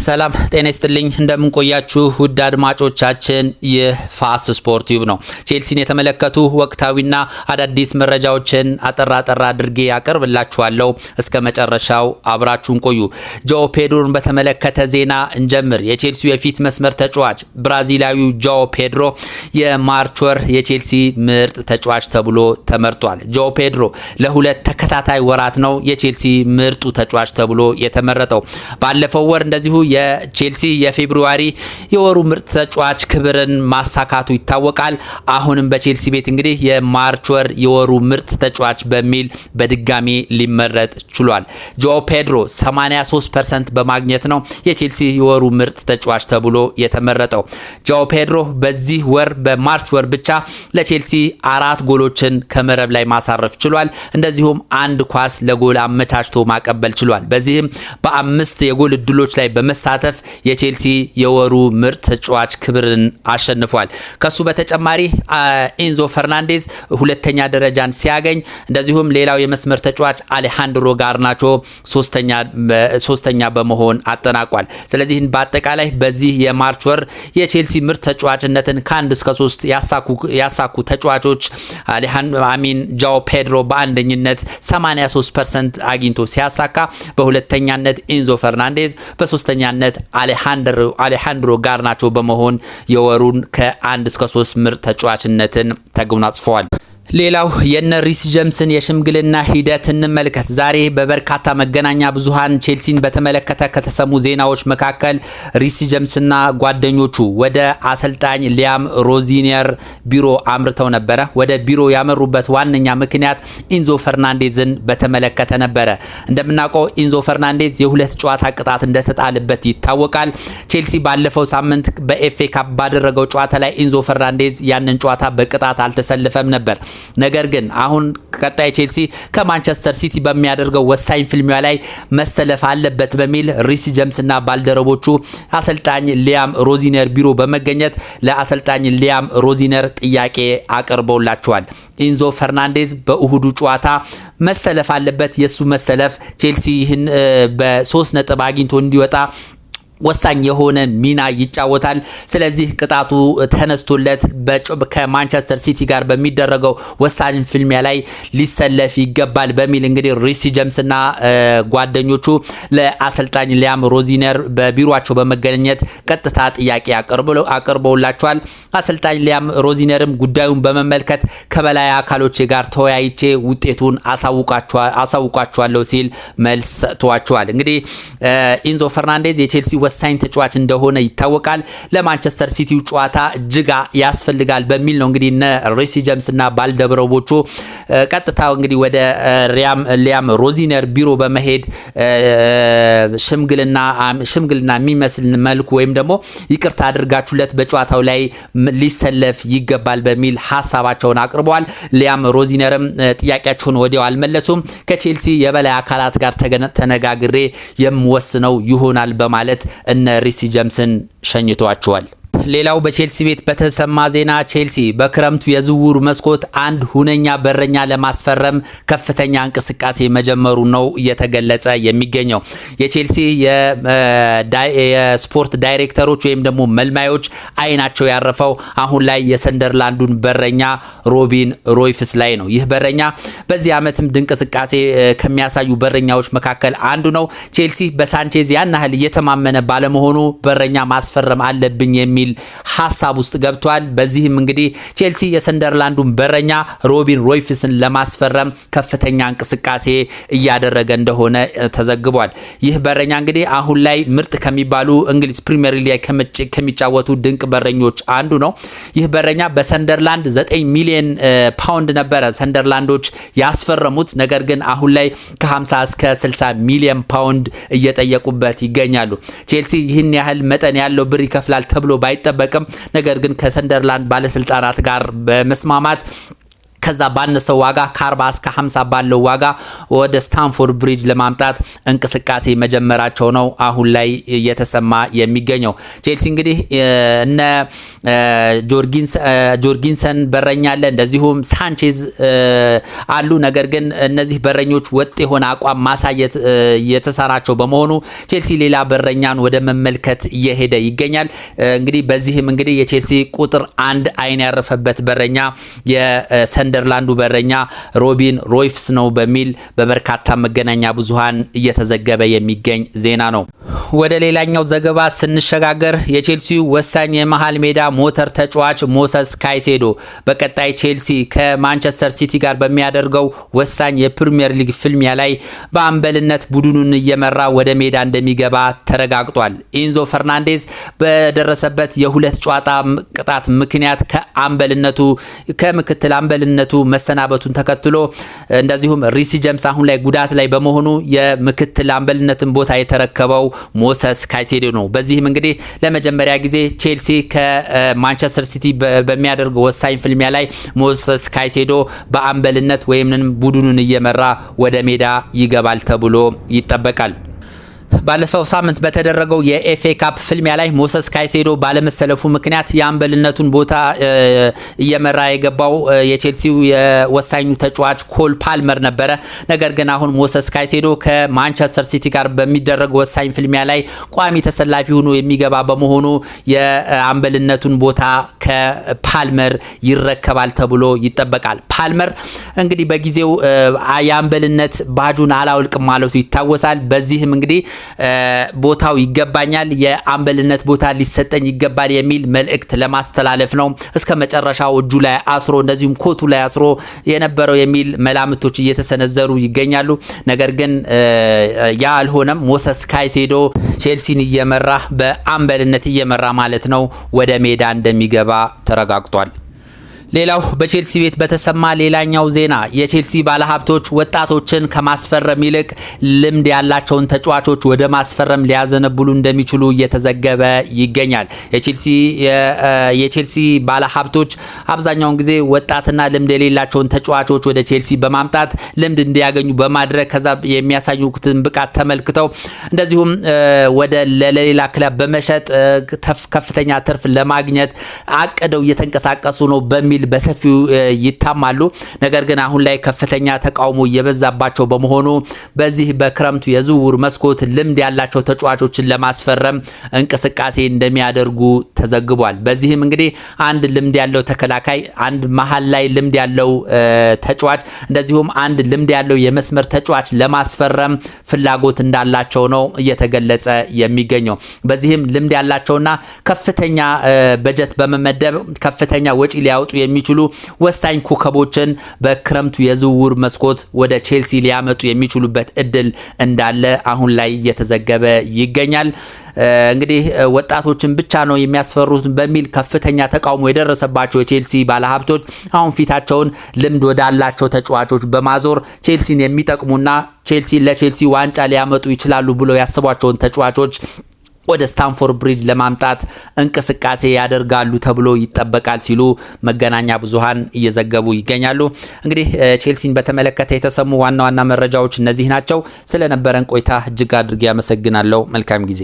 ሰላም ጤና ይስጥልኝ እንደምን ቆያችሁ ውድ አድማጮቻችን የፋስ ስፖርት ዩብ ነው። ቼልሲን የተመለከቱ ወቅታዊና አዳዲስ መረጃዎችን አጠራ አድርጌ ያቀርብላችኋለሁ። እስከ መጨረሻው አብራችሁን ቆዩ። ጆ ፔድሮን በተመለከተ ዜና እንጀምር። የቼልሲ የፊት መስመር ተጫዋች ብራዚላዊው ጆ ፔድሮ የማርች ወር የቼልሲ ምርጥ ተጫዋች ተብሎ ተመርጧል። ጆ ፔድሮ ለሁለት ተከታታይ ወራት ነው የቼልሲ ምርጡ ተጫዋች ተብሎ የተመረጠው። ባለፈው ወር እንደዚሁ የቼልሲ የፌብሩዋሪ የወሩ ምርጥ ተጫዋች ክብርን ማሳካቱ ይታወቃል። አሁንም በቼልሲ ቤት እንግዲህ የማርች ወር የወሩ ምርጥ ተጫዋች በሚል በድጋሚ ሊመረጥ ችሏል። ጆ ፔድሮ 83% በማግኘት ነው የቼልሲ የወሩ ምርጥ ተጫዋች ተብሎ የተመረጠው። ጆ ፔድሮ በዚህ ወር በማርች ወር ብቻ ለቼልሲ 4 ጎሎችን ከመረብ ላይ ማሳረፍ ችሏል። እንደዚሁም አንድ ኳስ ለጎል አመቻችቶ ማቀበል ችሏል። በዚህም በ5 የጎል እድሎች ላይ በመሳተፍ የቼልሲ የወሩ ምርጥ ተጫዋች ክብርን አሸንፏል። ከሱ በተጨማሪ ኢንዞ ፈርናንዴዝ ሁለተኛ ደረጃን ሲያገኝ እንደዚሁም ሌላው የመስመር ተጫዋች አሌሃንድሮ ጋርናቾ ሶስተኛ በመሆን አጠናቋል። ስለዚህ በአጠቃላይ በዚህ የማርች ወር የቼልሲ ምርጥ ተጫዋችነትን ከ1 እስከ 3 ያሳኩ ተጫዋቾች ጆ ፔድሮ በአንደኝነት 83% አግኝቶ ሲያሳካ፣ በሁለተኛነት ኢንዞ ፈርናንዴዝ፣ በሶስተኛነት አሌሃንድሮ ጋርናቾ በመሆን የወሩን ከ1 እስከ 3 ምርጥ ተጫዋችነትን ተጎናጽፈዋል። ሌላው የነ ሪስ ጀምስን የሽምግልና ሂደት እንመልከት። ዛሬ በበርካታ መገናኛ ብዙሃን ቼልሲን በተመለከተ ከተሰሙ ዜናዎች መካከል ሪስ ጀምስና ጓደኞቹ ወደ አሰልጣኝ ሊያም ሮዚኒየር ቢሮ አምርተው ነበረ። ወደ ቢሮ ያመሩበት ዋነኛ ምክንያት ኢንዞ ፈርናንዴዝን በተመለከተ ነበረ። እንደምናውቀው ኢንዞ ፈርናንዴዝ የሁለት ጨዋታ ቅጣት እንደተጣለበት ይታወቃል። ቼልሲ ባለፈው ሳምንት በኤፍኤ ካፕ ባደረገው ጨዋታ ላይ ኢንዞ ፈርናንዴዝ ያንን ጨዋታ በቅጣት አልተሰለፈም ነበር። ነገር ግን አሁን ቀጣይ ቼልሲ ከማንቸስተር ሲቲ በሚያደርገው ወሳኝ ፍልሚያ ላይ መሰለፍ አለበት በሚል ሪስ ጀምስና ባልደረቦቹ አሰልጣኝ ሊያም ሮዚነር ቢሮ በመገኘት ለአሰልጣኝ ሊያም ሮዚነር ጥያቄ አቅርበውላቸዋል። ኢንዞ ፈርናንዴዝ በእሁዱ ጨዋታ መሰለፍ አለበት። የሱ መሰለፍ ቼልሲ ይህን በ3 ነጥብ አግኝቶ እንዲወጣ ወሳኝ የሆነ ሚና ይጫወታል። ስለዚህ ቅጣቱ ተነስቶለት ከማንቸስተር ሲቲ ጋር በሚደረገው ወሳኝ ፍልሚያ ላይ ሊሰለፍ ይገባል በሚል እንግዲህ ሪስ ጀምስና ጓደኞቹ ለአሰልጣኝ ሊያም ሮዚነር በቢሮአቸው በመገኘት ቀጥታ ጥያቄ አቅርበውላቸዋል። አሰልጣኝ ሊያም ሮዚነርም ጉዳዩን በመመልከት ከበላይ አካሎች ጋር ተወያይቼ ውጤቱን አሳውቃቸዋለሁ ሲል መልስ ሰጥቷቸዋል። እንግዲህ ኢንዞ ፈርናንዴዝ የቼልሲ ወሳኝ ተጫዋች እንደሆነ ይታወቃል። ለማንቸስተር ሲቲው ጨዋታ እጅግ ያስፈልጋል በሚል ነው እንግዲህ እነ ሪስ ጀምስና ባልደረቦቹ ቀጥታ እንግዲህ ወደ ሊያም ሮዚነር ቢሮ በመሄድ ሽምግልና የሚመስል መልኩ ወይም ደግሞ ይቅርታ አድርጋችሁለት በጨዋታው ላይ ሊሰለፍ ይገባል በሚል ሀሳባቸውን አቅርበዋል። ሊያም ሮዚነርም ጥያቄያቸውን ወዲያው አልመለሱም። ከቼልሲ የበላይ አካላት ጋር ተነጋግሬ የምወስነው ይሆናል በማለት እነ ሪስ ጀምስን ሸኝቷቸዋል። ሌላው በቼልሲ ቤት በተሰማ ዜና ቼልሲ በክረምቱ የዝውውር መስኮት አንድ ሁነኛ በረኛ ለማስፈረም ከፍተኛ እንቅስቃሴ መጀመሩ ነው እየተገለጸ የሚገኘው። የቼልሲ የስፖርት ዳይሬክተሮች ወይም ደግሞ መልማዮች አይናቸው ያረፈው አሁን ላይ የሰንደርላንዱን በረኛ ሮቢን ሮይፍስ ላይ ነው። ይህ በረኛ በዚህ ዓመትም ድንቅ እንቅስቃሴ ከሚያሳዩ በረኛዎች መካከል አንዱ ነው። ቼልሲ በሳንቼዝ ያን ያህል እየተማመነ ባለመሆኑ በረኛ ማስፈረም አለብኝ የሚል ሐሳብ ውስጥ ገብቷል። በዚህም እንግዲህ ቼልሲ የሰንደርላንዱን በረኛ ሮቢን ሮይፍስን ለማስፈረም ከፍተኛ እንቅስቃሴ እያደረገ እንደሆነ ተዘግቧል። ይህ በረኛ እንግዲህ አሁን ላይ ምርጥ ከሚባሉ እንግሊዝ ፕሪሚየር ሊግ ላይ ከሚጫወቱ ድንቅ በረኞች አንዱ ነው። ይህ በረኛ በሰንደርላንድ 9 ሚሊዮን ፓውንድ ነበረ ሰንደርላንዶች ያስፈረሙት። ነገር ግን አሁን ላይ ከ50 እስከ 60 ሚሊዮን ፓውንድ እየጠየቁበት ይገኛሉ። ቼልሲ ይህን ያህል መጠን ያለው ብር ይከፍላል ተብሎ ባይጠበቅም ነገር ግን ከሰንደርላንድ ባለስልጣናት ጋር በመስማማት ከዛ ባነሰው ዋጋ ከ40 እስከ 50 ባለው ዋጋ ወደ ስታንፎርድ ብሪጅ ለማምጣት እንቅስቃሴ መጀመራቸው ነው አሁን ላይ እየተሰማ የሚገኘው። ቼልሲ እንግዲህ እነ ጆርጊንሰን በረኛ አለ፣ እንደዚሁም ሳንቼዝ አሉ። ነገር ግን እነዚህ በረኞች ወጥ የሆነ አቋም ማሳየት የተሳናቸው በመሆኑ ቼልሲ ሌላ በረኛን ወደ መመልከት እየሄደ ይገኛል። እንግዲህ በዚህም እንግዲህ የቼልሲ ቁጥር 1 አይን ያረፈበት በረኛ የሰንደርላንዱ በረኛ ሮቢን ሮይፍስ ነው በሚል በበርካታ መገናኛ ብዙሃን እየተዘገበ የሚገኝ ዜና ነው። ወደ ሌላኛው ዘገባ ስንሸጋገር የቼልሲ ወሳኝ የመሃል ሜዳ ሞተር ተጫዋች ሞሰስ ካይሴዶ በቀጣይ ቼልሲ ከማንቸስተር ሲቲ ጋር በሚያደርገው ወሳኝ የፕሪሚየር ሊግ ፍልሚያ ላይ በአምበልነት ቡድኑን እየመራ ወደ ሜዳ እንደሚገባ ተረጋግጧል። ኢንዞ ፈርናንዴዝ በደረሰበት የሁለት ጨዋታ ቅጣት ምክንያት ከምክትል አምበልነቱ መሰናበቱን ተከትሎ እንደዚሁም ሪሲ ጀምስ አሁን ላይ ጉዳት ላይ በመሆኑ የምክትል አምበልነትን ቦታ የተረከበው ሞሰስ ካይሴዶ ነው። በዚህም እንግዲህ ለመጀመሪያ ጊዜ ቼልሲ ከማንቸስተር ሲቲ በሚያደርገው ወሳኝ ፍልሚያ ላይ ሞሰስ ካይሴዶ በአምበልነት ወይም ቡድኑን እየመራ ወደ ሜዳ ይገባል ተብሎ ይጠበቃል። ባለፈው ሳምንት በተደረገው የኤፍኤ ካፕ ፍልሚያ ላይ ሞሰስ ካይሴዶ ባለመሰለፉ ምክንያት የአምበልነቱን ቦታ እየመራ የገባው የቼልሲው የወሳኙ ተጫዋች ኮል ፓልመር ነበረ። ነገር ግን አሁን ሞሰስ ካይሴዶ ከማንቸስተር ሲቲ ጋር በሚደረግ ወሳኝ ፍልሚያ ላይ ቋሚ ተሰላፊ ሆኖ የሚገባ በመሆኑ የአምበልነቱን ቦታ ከፓልመር ይረከባል ተብሎ ይጠበቃል። ፓልመር እንግዲህ በጊዜው የአምበልነት ባጁን አላውልቅም ማለቱ ይታወሳል። በዚህም እንግዲህ ቦታው ይገባኛል፣ የአምበልነት ቦታ ሊሰጠኝ ይገባል የሚል መልእክት ለማስተላለፍ ነው እስከ መጨረሻው እጁ ላይ አስሮ እንደዚሁም ኮቱ ላይ አስሮ የነበረው የሚል መላምቶች እየተሰነዘሩ ይገኛሉ። ነገር ግን ያ አልሆነም። ሞሰስ ካይሴዶ ቼልሲን እየመራ በአምበልነት እየመራ ማለት ነው ወደ ሜዳ እንደሚገባ ተረጋግጧል። ሌላው በቼልሲ ቤት በተሰማ ሌላኛው ዜና የቼልሲ ባለሀብቶች ወጣቶችን ከማስፈረም ይልቅ ልምድ ያላቸውን ተጫዋቾች ወደ ማስፈረም ሊያዘነብሉ እንደሚችሉ እየተዘገበ ይገኛል። የቼልሲ ባለሀብቶች አብዛኛውን ጊዜ ወጣትና ልምድ የሌላቸውን ተጫዋቾች ወደ ቼልሲ በማምጣት ልምድ እንዲያገኙ በማድረግ ከዛ የሚያሳዩትን ብቃት ተመልክተው እንደዚሁም ወደ ለሌላ ክለብ በመሸጥ ከፍተኛ ትርፍ ለማግኘት አቅደው እየተንቀሳቀሱ ነው በሚል በሰፊው ይታማሉ። ነገር ግን አሁን ላይ ከፍተኛ ተቃውሞ እየበዛባቸው በመሆኑ በዚህ በክረምቱ የዝውውር መስኮት ልምድ ያላቸው ተጫዋቾችን ለማስፈረም እንቅስቃሴ እንደሚያደርጉ ተዘግቧል። በዚህም እንግዲህ አንድ ልምድ ያለው ተከላካይ፣ አንድ መሃል ላይ ልምድ ያለው ተጫዋች እንደዚሁም አንድ ልምድ ያለው የመስመር ተጫዋች ለማስፈረም ፍላጎት እንዳላቸው ነው እየተገለጸ የሚገኘው። በዚህም ልምድ ያላቸውና ከፍተኛ በጀት በመመደብ ከፍተኛ ወጪ ሊያወጡ የሚችሉ ወሳኝ ኮከቦችን በክረምቱ የዝውውር መስኮት ወደ ቼልሲ ሊያመጡ የሚችሉበት እድል እንዳለ አሁን ላይ እየተዘገበ ይገኛል። እንግዲህ ወጣቶችን ብቻ ነው የሚያስፈሩት በሚል ከፍተኛ ተቃውሞ የደረሰባቸው የቼልሲ ባለሀብቶች አሁን ፊታቸውን ልምድ ወዳላቸው ተጫዋቾች በማዞር ቼልሲን የሚጠቅሙና ለቼልሲ ዋንጫ ሊያመጡ ይችላሉ ብለው ያስቧቸውን ተጫዋቾች ወደ ስታንፎርድ ብሪጅ ለማምጣት እንቅስቃሴ ያደርጋሉ ተብሎ ይጠበቃል ሲሉ መገናኛ ብዙሃን እየዘገቡ ይገኛሉ። እንግዲህ ቼልሲን በተመለከተ የተሰሙ ዋና ዋና መረጃዎች እነዚህ ናቸው። ስለነበረን ቆይታ እጅግ አድርጌ አመሰግናለሁ። መልካም ጊዜ